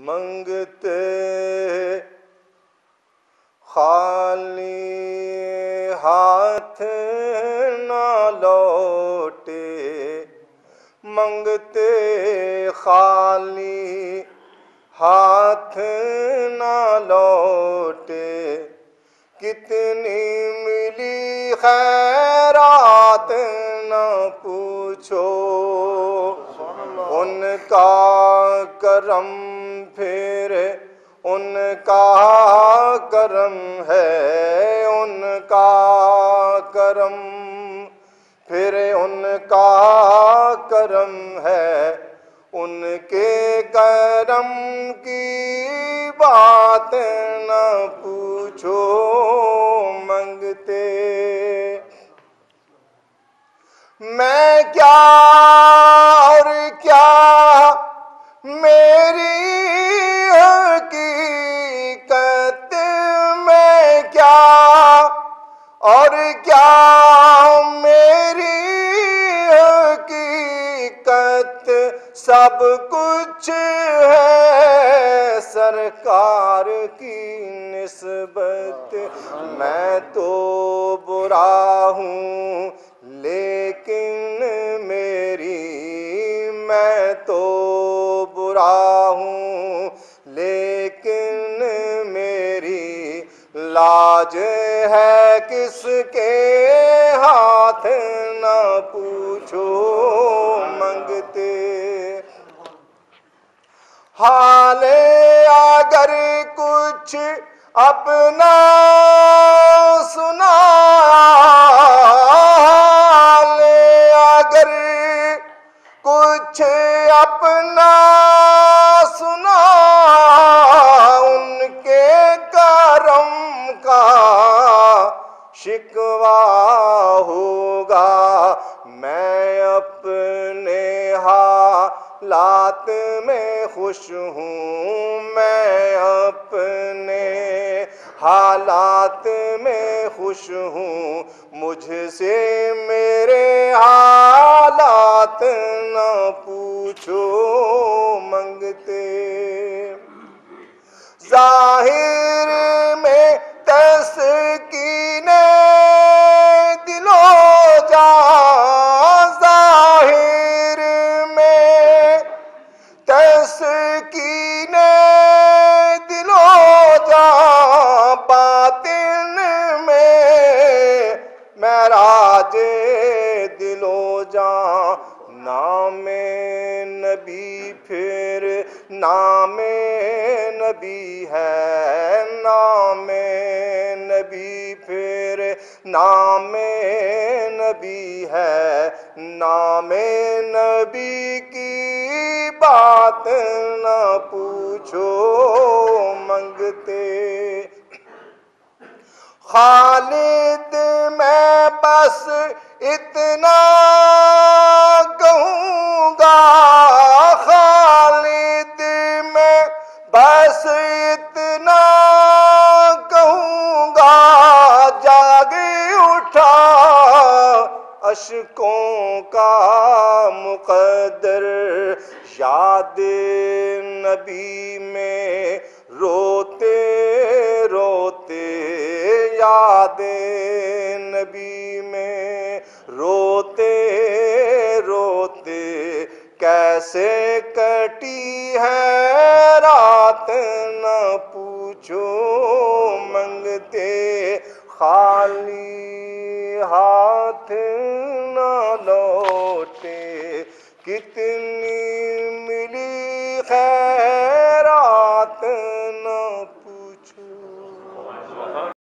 منگتے خالی ہاتھ نہ لوٹے، منگتے خالی ہاتھ نہ لوٹے، کتنی ملی خیرات نہ پوچھو، ان کا کرم پھر ان کا کرم ہے، ان کا کرم پھر ان کا کرم ہے، ان کے کرم کی بات نہ پوچھو، منگتے میں کیا اور کیا میری حقیقت، میں کیا اور کیا میری حقیقت، سب کچھ ہے سرکار کی نسبت، میں تو برا ہوں لیکن میری، میں تو برا ہوں لیکن میری لاج ہے کس کے ہاتھ نہ پوچھو، منگتے حال اگر کچھ اپنا سنا، حال اگر کچھ اپنا سنا، ان کے کرم کا شکوہ ہوگا، میں اپنے حالات میں خوش ہوں، میں اپنے حالات میں خوش ہوں، مجھ سے میرے حالات نہ پوچھو، منگتے ظاہر میں تسکین دل و جاں، ظاہر میں تسکین دل و جاں، باطن میں معراج دل و جاں، نام نبی پھر نام نبی ہے، نام نبی پھر نام نبی ہے، نام نبی کی بات نہ پوچھو، منگتے خالد میں بس اتنا کہوں گا، خالد میں بس اتنا کہوں گا، جاگ اٹھا اشکوں کا مقدر، یاد نبی میں روتے روتے، یاد نبی میں روتے روتے، کیسے کٹی ہے رات نہ پوچھو، منگتے خالی ہاتھ نہ لوٹے، کتنی ملی خیر